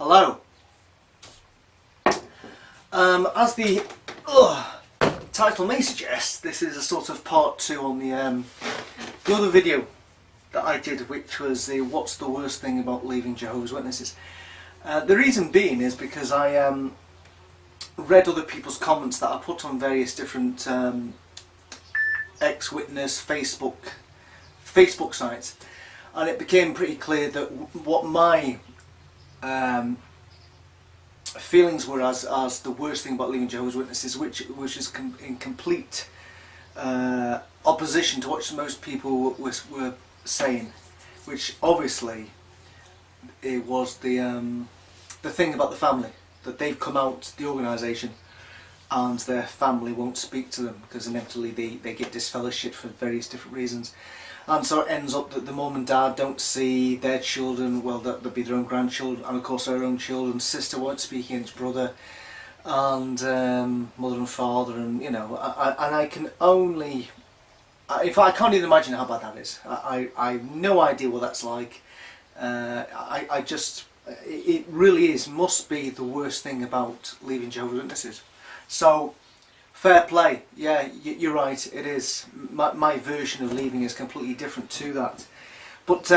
Hello. As the title may suggest, this is a sort of part 2 on the other video that I did, which was the what's the worst thing about leaving Jehovah's Witnesses. The reason being is because I read other people's comments that I put on various different ex-witness Facebook sites, and it became pretty clear that what my feelings were as the worst thing about leaving Jehovah's Witnesses, which is in complete opposition to what most people were saying, which obviously it was the thing about the family, that they've come out, the organisation, and their family won't speak to them because inevitably they get disfellowshipped for various different reasons. And so it ends up that the mum and dad don't see their children, well, that'll be their own grandchildren, and of course their own children. Sister won't speak against brother, and mother and father, and you know, I can only, I can't even imagine how bad that is. I have no idea what that's like. I just, it really must be the worst thing about leaving Jehovah's Witnesses. So, fair play, yeah, you're right, it is. My version of leaving is completely different to that. But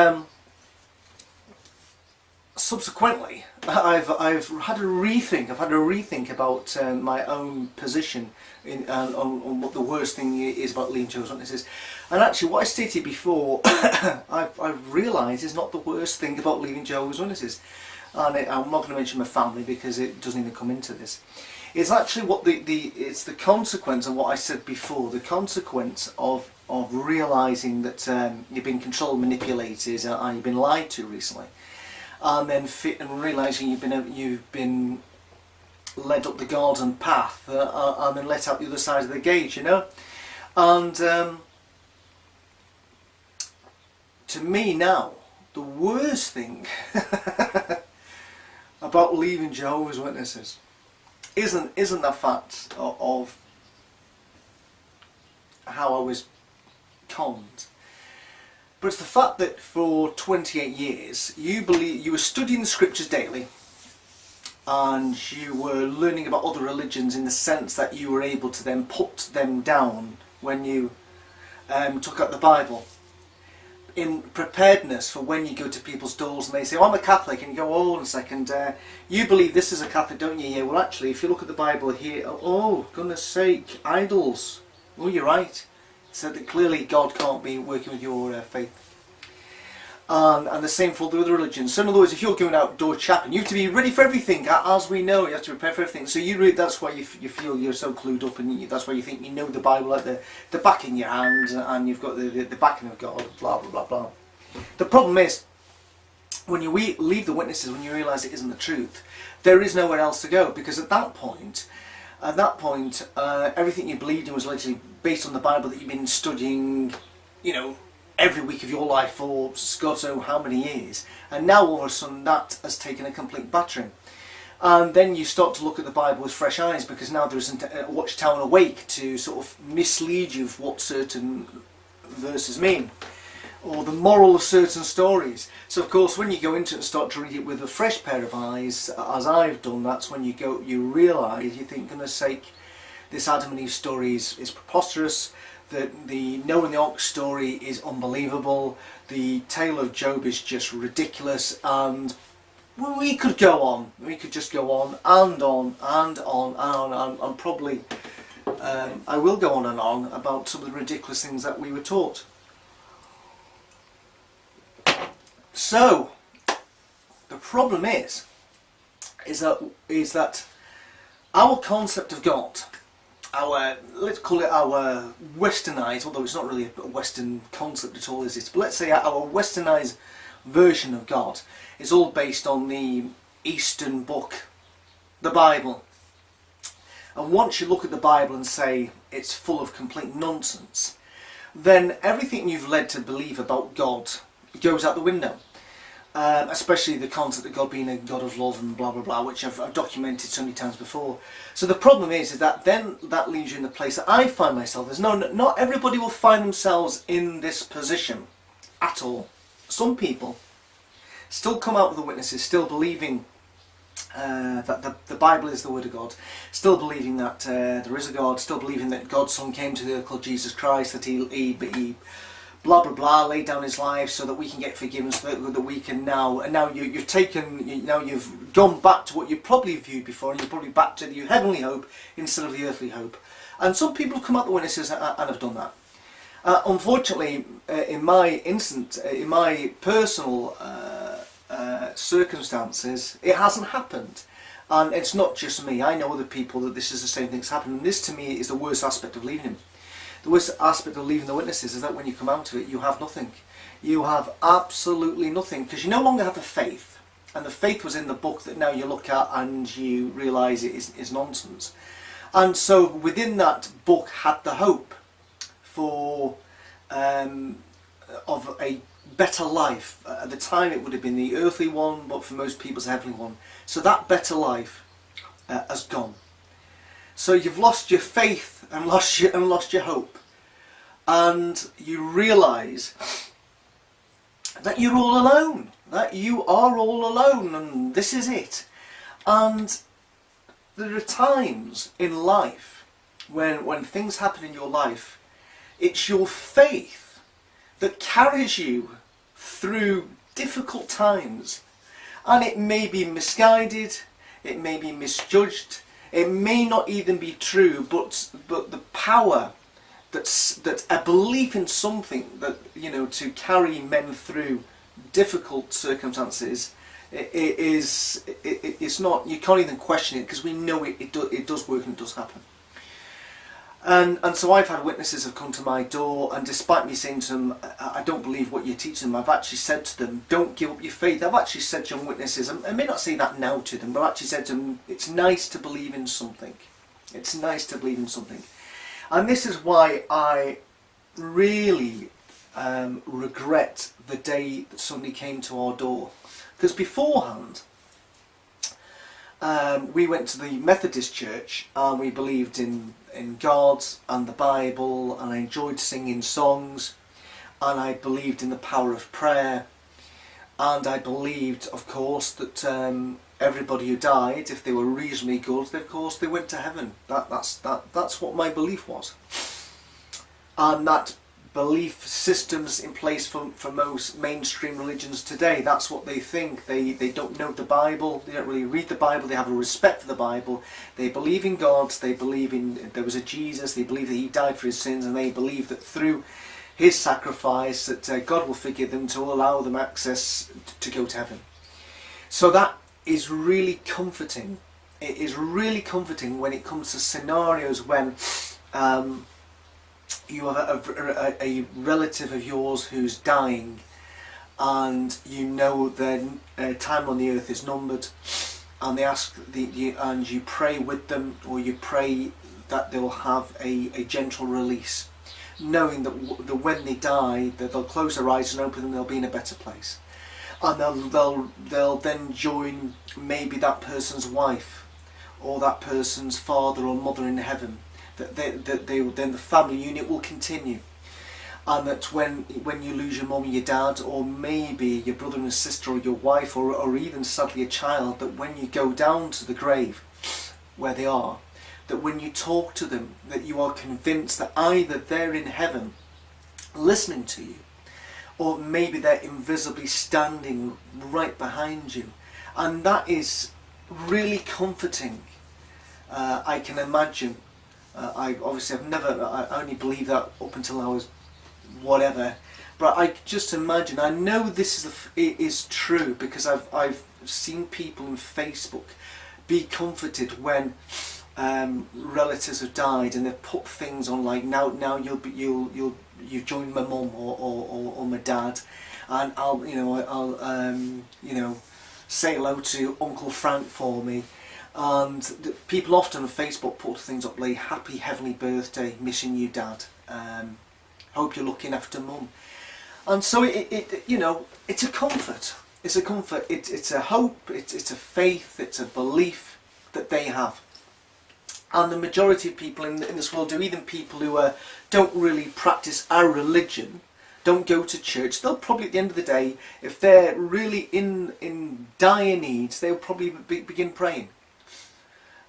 subsequently, I've had a rethink about my own position on what the worst thing is about leaving Jehovah's Witnesses. And actually, what I stated before, I've realised is not the worst thing about leaving Jehovah's Witnesses. And I'm not going to mention my family because it doesn't even come into this. It's actually what it's the consequence of what I said before, the consequence of realising that you've been controlled, manipulated, and you've been lied to recently, and then realising you've been led up the garden path and then let out the other side of the gate, you know. And to me now, the worst thing about leaving Jehovah's Witnesses isn't the fact of how I was conned, but it's the fact that for 28 years you were studying the scriptures daily, and you were learning about other religions in the sense that you were able to then put them down when you took out the Bible, in preparedness for when you go to people's doors and they say, oh, I'm a Catholic, and you go, hold on a second, you believe this is a Catholic, don't you? Yeah, well actually if you look at the Bible here, oh goodness sake, idols, oh you're right, so that clearly God can't be working with your faith. And the same for the other religions. So in other words, if you're going outdoor chaplain, you have to be ready for everything. As we know, you have to prepare for everything. So that's why you feel you're so clued up, and that's why you think you know the Bible like the back in your hand, and you've got the backing of God, blah blah blah blah. The problem is, when you leave the witnesses, when you realise it isn't the truth, there is nowhere else to go, because at that point, everything you believed in was literally based on the Bible that you've been studying, you know, every week of your life for God knows how many years, and now all of a sudden that has taken a complete battering. And then you start to look at the Bible with fresh eyes, because now there isn't a watchtower awake to sort of mislead you of what certain verses mean, or the moral of certain stories. So of course when you go into it and start to read it with a fresh pair of eyes, as I've done, that's when you realise, you think, goodness sake, this Adam and Eve story is preposterous. The Noah and the Ark story is unbelievable. The tale of Job is just ridiculous, and we could go on. We could just go on and on and on and on, and probably I will go on and on about some of the ridiculous things that we were taught. So the problem is that our concept of God, let's call it our westernized, although it's not really a Western concept at all, is it? But let's say our westernized version of God is all based on the Eastern book, the Bible. And once you look at the Bible and say it's full of complete nonsense, then everything you've led to believe about God goes out the window. Especially the concept of God being a God of love and blah blah blah, which I've documented so many times before. So the problem is that then that leaves you in the place that I find myself. Not everybody will find themselves in this position at all. Some people still come out with the witnesses, still believing that the Bible is the Word of God, still believing that there is a God, still believing that God's Son came to the earth called Jesus Christ, that he blah blah blah laid down his life so that we can get forgiven, so that we can now, and now you've gone back to what you probably viewed before, and you're probably back to the heavenly hope instead of the earthly hope. And some people have come out the witnesses and have done that. Unfortunately, in my personal circumstances, it hasn't happened. And it's not just me. I know other people that this is the same thing that's happened. And this, to me, is the worst aspect of leaving him. The worst aspect of leaving the witnesses is that when you come out of it, you have nothing. You have absolutely nothing, because you no longer have the faith. And the faith was in the book that now you look at and you realise it is nonsense. And so within that book had the hope for of a better life. At the time it would have been the earthly one, but for most people it's the heavenly one. So that better life has gone. So you've lost your faith and lost your hope, and you realise that you're all alone. That you are all alone, and this is it. And there are times in life when things happen in your life, it's your faith that carries you through difficult times. And it may be misguided, it may be misjudged, it may not even be true, but the power that a belief in something that, to carry men through difficult circumstances, it's not, you can't even question it, because we know it does work and it does happen. And so I've had witnesses have come to my door, and despite me saying to them, I don't believe what you're teaching them, I've actually said to them, don't give up your faith. I've actually said to young witnesses, I may not say that now to them, but I've actually said to them, it's nice to believe in something. It's nice to believe in something. And this is why I really regret the day that somebody came to our door. Because beforehand, we went to the Methodist church, and we believed in God and the Bible, and I enjoyed singing songs, and I believed in the power of prayer, and I believed, of course, that everybody who died, if they were reasonably good, of course they went to heaven. That's what my belief was. And that belief systems in place for most mainstream religions today. That's what they think. They don't know the Bible, they don't really read the Bible, they have a respect for the Bible, they believe in God, they believe in there was a Jesus, they believe that he died for his sins, and they believe that through his sacrifice that God will forgive them to allow them access to go to heaven. So that is really comforting. It is really comforting when it comes to scenarios when you have a relative of yours who's dying, and you know their time on the earth is numbered, and they ask and you pray with them, or you pray that they'll have a gentle release, knowing that when they die, that they'll close their eyes and open them, they'll be in a better place, and they'll then join maybe that person's wife or that person's father or mother in heaven. Then the family unit will continue, and that when you lose your mum or your dad, or maybe your brother and sister, or your wife, or even sadly a child, that when you go down to the grave where they are, that when you talk to them, that you are convinced that either they're in heaven listening to you, or maybe they're invisibly standing right behind you. And that is really comforting. I can imagine. I only believed that up until I was whatever, but I just imagine, I know this is true, because I've seen people on Facebook be comforted when relatives have died, and they've put things on like, now you join my mum or my dad, and I'll say hello to Uncle Frank for me. And people often on Facebook put things up like, happy heavenly birthday, missing you dad, hope you're looking after mum. And so it's a comfort, it's a hope, it's a faith, it's a belief that they have. And the majority of people in this world do, even people who don't really practice our religion, don't go to church, they'll probably at the end of the day, if they're really in dire needs, they'll probably begin praying.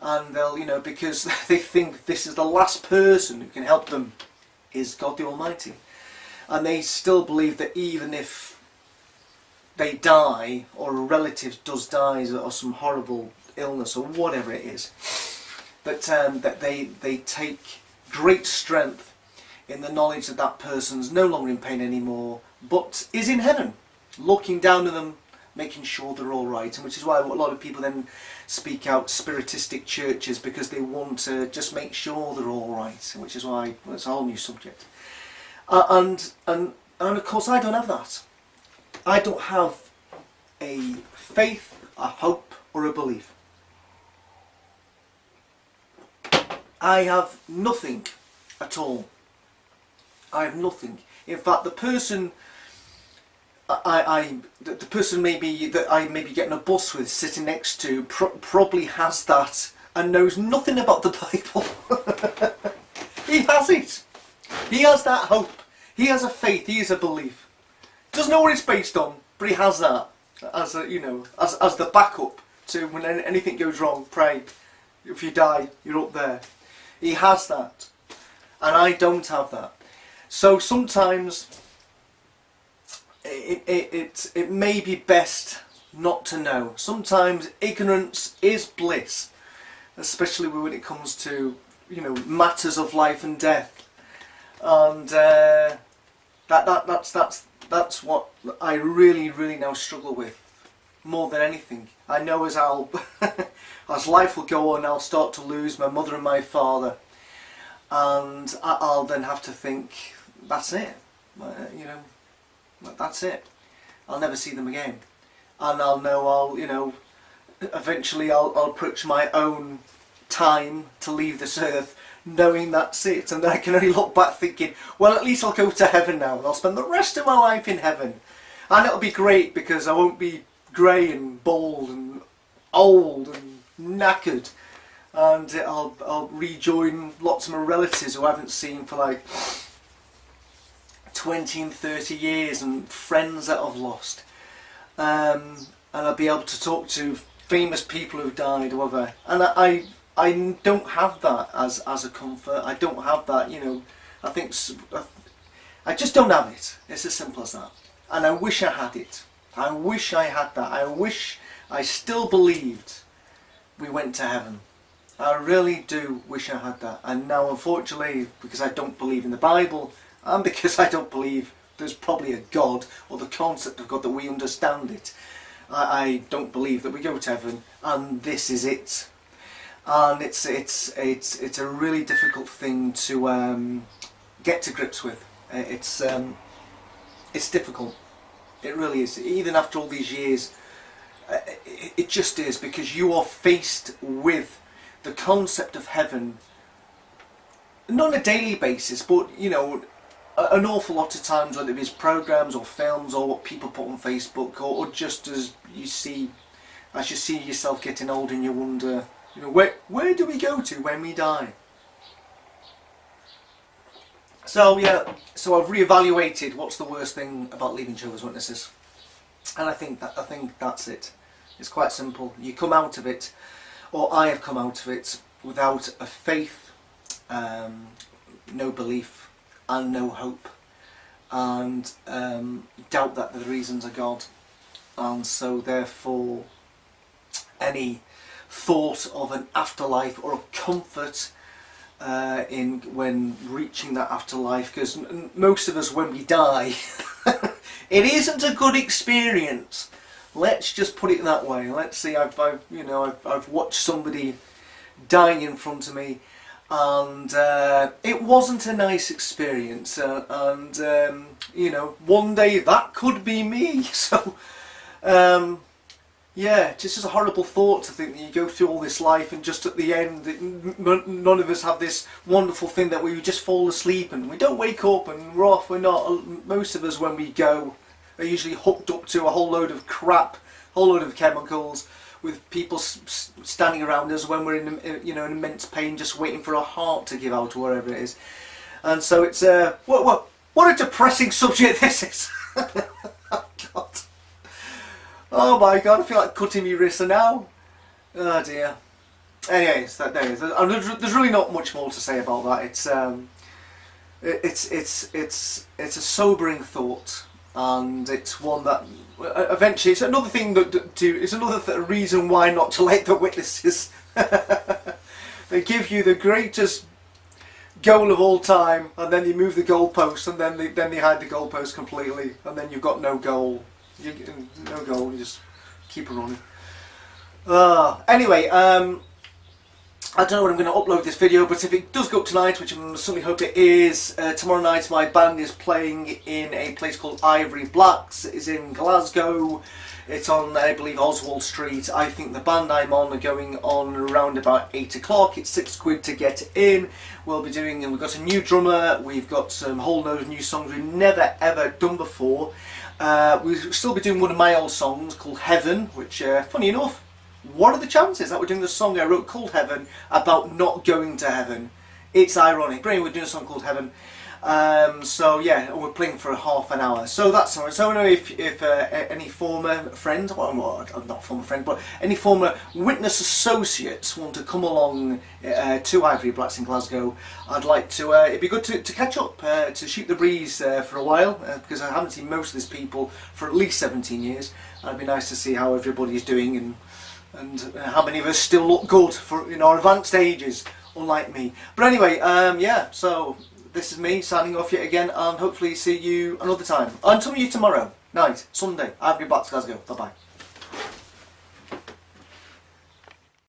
And they'll, because they think this is the last person who can help them is God the Almighty. And they still believe that even if they die, or a relative does die, or some horrible illness, or whatever it is, that they take great strength in the knowledge that that person's no longer in pain anymore, but is in heaven, looking down at them, making sure they're all right. And which is why a lot of people then speak out spiritistic churches, because they want to just make sure they're all right. Which is why it's a whole new subject. And of course, I don't have that. I don't have a faith, a hope, or a belief. I have nothing at all. I have nothing. In fact, the person the person maybe that I may be getting a bus with, sitting next to, probably has that and knows nothing about the Bible. He has it. He has that hope. He has a faith. He has a belief. Doesn't know what it's based on, but he has that as a, as the backup to when anything goes wrong. Pray. If you die, you're up there. He has that, and I don't have that. So sometimes it may be best not to know. Sometimes ignorance is bliss, especially when it comes to matters of life and death. And that's what I really now struggle with more than anything. I know as as life will go on, I'll start to lose my mother and my father, and I'll then have to think, that's it, that's it. I'll never see them again, and I'll know eventually I'll approach my own time to leave this earth, knowing that's it, and then I can only look back thinking, well, at least I'll go to heaven now, and I'll spend the rest of my life in heaven, and it'll be great because I won't be grey and bald and old and knackered, and I'll rejoin lots of my relatives who I haven't seen for like 20 and 30 years, and friends that I've lost, and I'll be able to talk to famous people who've died, whatever. And I don't have that as a comfort. I don't have that, I think I just don't have it. It's as simple as that. And I wish I had it. I wish I had that. I wish I still believed we went to heaven. I really do wish I had that. And now, unfortunately, because I don't believe in the Bible, and because I don't believe there's probably a God, or the concept of God that we understand it, I don't believe that we go to heaven and this is it. And it's a really difficult thing to get to grips with. It's difficult. It really is. Even after all these years, it just is, because you are faced with the concept of heaven, not on a daily basis, but an awful lot of times, whether it is programs or films or what people put on Facebook, or just as you see yourself getting older, and you wonder, where do we go to when we die? So yeah, so I've reevaluated what's the worst thing about leaving Jehovah's Witnesses, and I think that's it. It's quite simple. You come out of it, or I have come out of it, without a faith, no belief, and no hope, and doubt that the reasons are God, and so therefore any thought of an afterlife or a comfort in when reaching that afterlife, because most of us, when we die, it isn't a good experience. Let's just put it that way. Let's see. I've watched somebody dying in front of me, and it wasn't a nice experience. And one day that could be me. So. Yeah, just as a horrible thought to think that you go through all this life and just at the end, none of us have this wonderful thing that we just fall asleep and we don't wake up and we're off. We're not. Most of us, when we go, are usually hooked up to a whole load of crap, a whole load of chemicals, with people standing around us when we're in immense pain, just waiting for our heart to give out or whatever it is. And so it's What a depressing subject this is. God. Oh my God, I feel like cutting my wrist now. Oh dear. Anyways, there's really not much more to say about that. It's a sobering thought, and it's one that eventually it's another thing it's another reason why not to like the witnesses. They give you the greatest goal of all time, and then you move the goalpost, and then they hide the goalpost completely, and then you've got no goal. You just keep it running. Anyway, I don't know when I'm going to upload this video, but if it does go up tonight, which I certainly hope it is, tomorrow night my band is playing in a place called Ivory Blacks. It's in Glasgow. It's on, I believe, Oswald Street. I think the band I'm on are going on around about 8 o'clock. It's £6 to get in. We've got a new drummer. We've got some whole load of new songs we've never ever done before. We'll still be doing one of my old songs called Heaven, which, funny enough, what are the chances that we're doing the song I wrote called Heaven about not going to heaven? It's ironic. But anyway, we're doing a song called Heaven. So yeah, we're playing for half an hour. So that's all right. So anyway, if any former friend, well, not former friend, but any former witness associates want to come along to Ivory Blacks in Glasgow, I'd like to, it'd be good to catch up, to shoot the breeze for a while, because I haven't seen most of these people for at least 17 years. It'd be nice to see how everybody's doing and how many of us still look good in our advanced ages, unlike me. But anyway, yeah, so this is me signing off yet again, and hopefully see you another time. Until you tomorrow night, Sunday, Ivory Blacks, Glasgow. Bye bye.